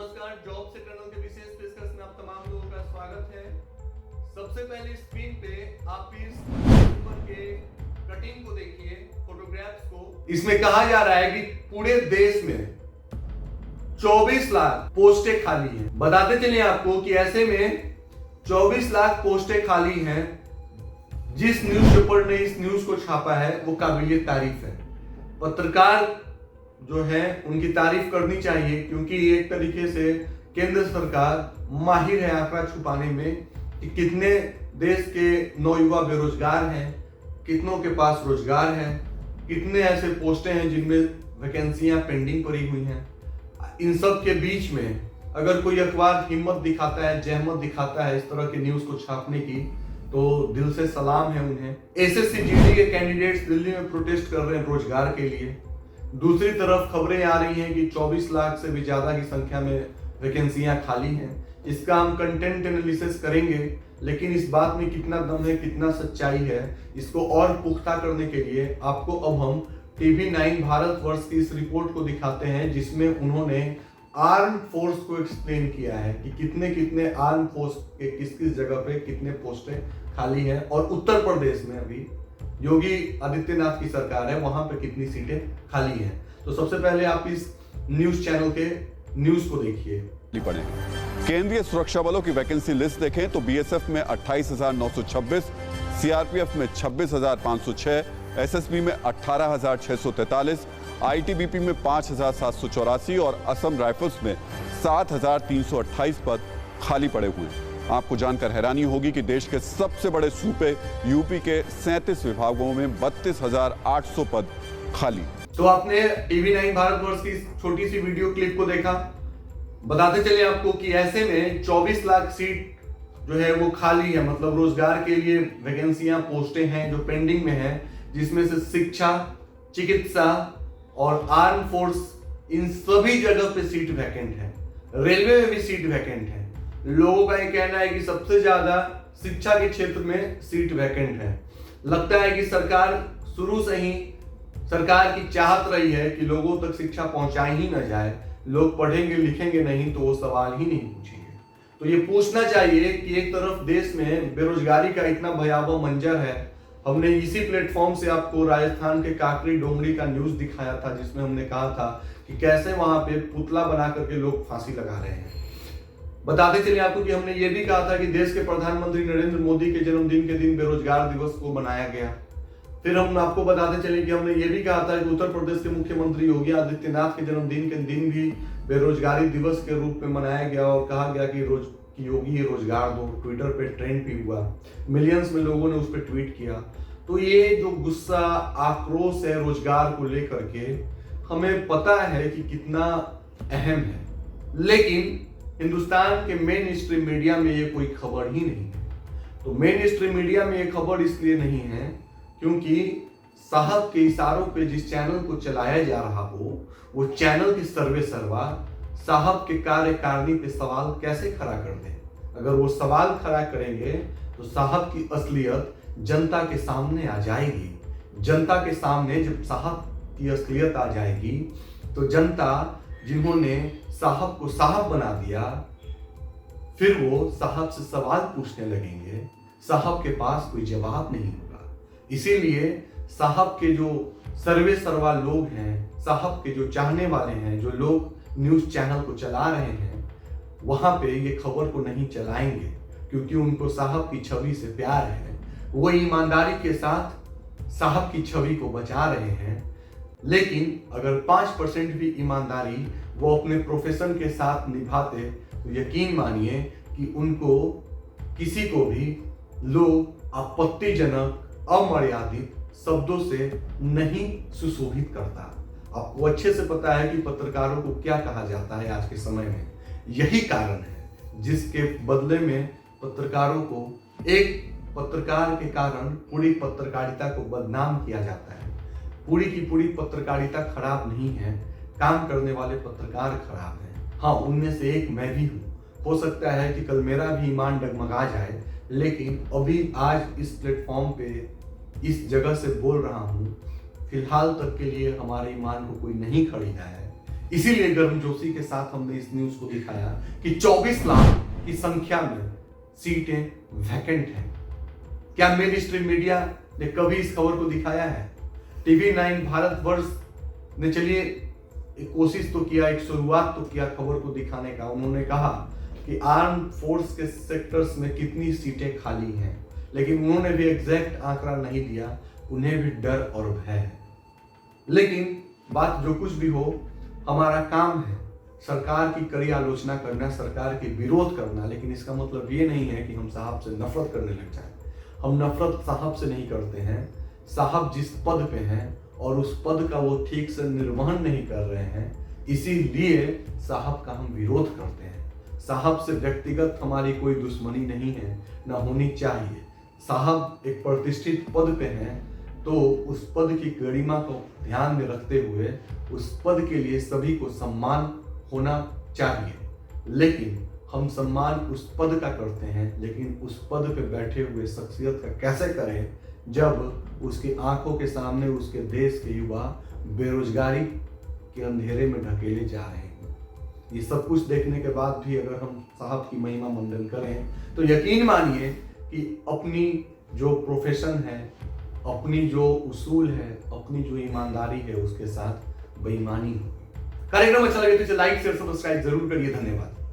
नमस्कार, जॉब से टनल के विशेष पेशकश में आप तमाम लोगों का स्वागत है। सबसे पहले स्क्रीन पे आप इस ऊपर के कटिंग को देखिए, फोटोग्राफ्स को। इसमें कहा जा रहा है कि पूरे देश में 24 लाख पोस्टें खाली हैं। बताते चलिए आपको कि ऐसे में 24 लाख पोस्टें खाली हैं। जिस न्यूज़पेपर ने इस न्यूज को छापा है वो काबिलियत तारीफ है। पत्रकार जो है उनकी तारीफ करनी चाहिए, क्योंकि एक तरीके से केंद्र सरकार माहिर है आंकड़ा छुपाने में कि कितने देश के नौयुवा बेरोजगार हैं, कितनों के पास रोजगार है, कितने ऐसे पोस्टें हैं जिनमें वैकेंसियां पेंडिंग पड़ी हुई हैं। इन सब के बीच में अगर कोई अखबार हिम्मत दिखाता है, जहमत दिखाता है इस तरह के न्यूज को छापने की, तो दिल से सलाम है उन्हें। एसएससी जीडी के कैंडिडेट्स दिल्ली में प्रोटेस्ट कर रहे हैं रोजगार के लिए। दूसरी तरफ खबरें आ रही हैं कि 24 लाख से भी ज्यादा की संख्या में वैकेंसियां खाली हैं। इसका हम कंटेंट एनालिसिस करेंगे, लेकिन इस बात में कितना दम है, कितना सच्चाई है, इसको और पुख्ता करने के लिए आपको अब हम TV9 भारतवर्ष की इस रिपोर्ट को दिखाते हैं, जिसमें उन्होंने आर्म फोर्स को एक्सप्लेन किया है कि कितने कितने आर्म फोर्स के किस किस जगह पे कितने पोस्टें खाली हैं, और उत्तर प्रदेश में अभी योगी आदित्यनाथ की सरकार है, वहां पे कितनी सीटें खाली हैं। तो सबसे पहले आप इस न्यूज चैनल के न्यूज को देखिए। केंद्रीय सुरक्षा बलों की वैकेंसी लिस्ट देखें तो बीएसएफ में 28,926, सीआरपीएफ में 26,506, एसएसबी में 18,643, आईटीबीपी में 5,784 और असम राइफल्स में 7,328 पद खाली पड़े हुए हैं। आपको जानकर हैरानी होगी कि देश के सबसे बड़े सूबे यूपी के 37 विभागों में 32,800 पद खाली। तो आपने TV9 भारतवर्ष की छोटी सी वीडियो क्लिप को देखा। बताते चले आपको कि ऐसे में 24 लाख सीट जो है वो खाली है, मतलब रोजगार के लिए वैकेंसियां, पोस्टें हैं जो पेंडिंग में है, जिसमें से शिक्षा, चिकित्सा और आर्म फोर्स, इन सभी जगह पे सीट वैकेंट है। रेलवे में भी सीट वैकेंट है। लोगों का ये कहना है कि सबसे ज्यादा शिक्षा के क्षेत्र में सीट वैकेंट है। लगता है कि सरकार शुरू से ही सरकार की चाहत रही है कि लोगों तक शिक्षा पहुंचाई ही ना जाए। लोग पढ़ेंगे लिखेंगे नहीं तो वो सवाल ही नहीं पूछेंगे। तो ये पूछना चाहिए कि एक तरफ देश में बेरोजगारी का इतना भयावह मंजर है। हमने इसी प्लेटफॉर्म से आपको राजस्थान के काकरी डोंगरी का न्यूज दिखाया था, जिसमें हमने कहा था कि कैसे वहां पे पुतला बना करके लोग फांसी लगा रहे हैं। बताते चलिए आपको कि हमने ये भी कहा था कि देश के प्रधानमंत्री नरेंद्र मोदी के जन्मदिन के दिन बेरोजगार दिवस को मनाया गया। फिर हम आपको बताते चले कि हमने ये भी कहा था कि उत्तर प्रदेश के मुख्यमंत्री योगी आदित्यनाथ के जन्मदिन के दिन भी बेरोजगारी दिवस के रूप में मनाया गया, और कहा गया कि योगी रोजगार दो। ट्विटर पे ट्रेंड भी हुआ, मिलियंस में लोगों ने उस पर ट्वीट किया। तो ये जो गुस्सा, आक्रोश है रोजगार को लेकर के, हमें पता है कि कितना अहम है, लेकिन हिंदुस्तान के मेन स्ट्रीम मीडिया में ये कोई खबर ही नहीं है। तो मेन स्ट्रीम मीडिया में ये खबर इसलिए नहीं है क्योंकि साहब के इशारों पे जिस चैनल को चलाया जा रहा हो, वो चैनल के सर्वे सर्वा साहब के कार्यकारिणी पे सवाल कैसे खड़ा कर दें। अगर वो सवाल खड़ा करेंगे तो साहब की असलियत जनता के सामने आ जाएगी। जनता के सामने जब साहब की असलियत आ जाएगी तो जनता, जिन्होंने साहब को साहब बना दिया, फिर वो साहब से सवाल पूछने लगेंगे। साहब के पास कोई जवाब नहीं होगा। इसीलिए साहब के जो सर्वे सर्वा लोग हैं, साहब के जो चाहने वाले हैं, जो लोग न्यूज चैनल को चला रहे हैं, वहां पे ये खबर को नहीं चलाएंगे, क्योंकि उनको साहब की छवि से प्यार है। वो ईमानदारी के साथ साहब की छवि को बचा रहे हैं। लेकिन अगर 5% भी ईमानदारी वो अपने प्रोफेशन के साथ निभाते तो यकीन मानिए कि उनको किसी को भी लोग आपत्तिजनक, अमर्यादित शब्दों से नहीं सुशोभित करता। आपको अच्छे से पता है कि पत्रकारों को क्या कहा जाता है आज के समय में। यही कारण है जिसके बदले में पत्रकारों को, एक पत्रकार के कारण पूरी पत्रकारिता को बदनाम किया जाता है। पूरी की पूरी पत्रकारिता खराब नहीं है, काम करने वाले पत्रकार खराब हैं। हाँ, उनमें से एक मैं भी हूँ। हो सकता है कि कल मेरा भी ईमान डगमगा जाए, लेकिन अभी आज इस प्लेटफॉर्म पे, इस जगह से बोल रहा हूँ। फिलहाल तक के लिए हमारे ईमान को कोई नहीं खरीदा है, इसीलिए गर्मजोशी के साथ हमने इस न्यूज को दिखाया कि 24 लाख की संख्या में सीटें वैकेंट हैं। क्या मेन स्ट्रीम मीडिया ने कभी इस खबर को दिखाया है? टीवी 9 भारतवर्ष ने चलिए एक कोशिश तो किया, एक शुरुआत तो किया खबर को दिखाने का। उन्होंने कहा कि आर्म फोर्स के सेक्टर्स में कितनी सीटें खाली हैं, लेकिन उन्होंने भी एग्जैक्ट आंकड़ा नहीं दिया। उन्हें भी डर और भय है। लेकिन बात जो कुछ भी हो, हमारा काम है सरकार की कड़ी आलोचना करना, सरकार के विरोध करना, लेकिन इसका मतलब ये नहीं है कि हम साहब से नफरत करने लग जाए। हम नफरत साहब से नहीं करते हैं। साहब जिस पद पे हैं और उस पद का वो ठीक से निर्वहन नहीं कर रहे हैं, इसीलिए साहब का हम विरोध करते हैं। साहब से व्यक्तिगत हमारी कोई दुश्मनी नहीं है, ना होनी चाहिए। साहब एक प्रतिष्ठित पद पे हैं, तो उस पद की गरिमा को ध्यान में रखते हुए उस पद के लिए सभी को सम्मान होना चाहिए। लेकिन हम सम्मान उस पद का करते हैं, लेकिन उस पद पे बैठे हुए शख्सियत का कैसे करें जब उसकी आंखों के सामने उसके देश के युवा बेरोजगारी के अंधेरे में ढकेले जा रहे हैं। ये सब कुछ देखने के बाद भी अगर हम साहब की महिमा मंडन करें तो यकीन मानिए कि अपनी जो प्रोफेशन है, अपनी जो उसूल है, अपनी जो ईमानदारी है, उसके साथ बेईमानी होगी। कार्यक्रम अच्छा लगे तो इसे लाइक शेयर सब्सक्राइब जरूर करिए। धन्यवाद।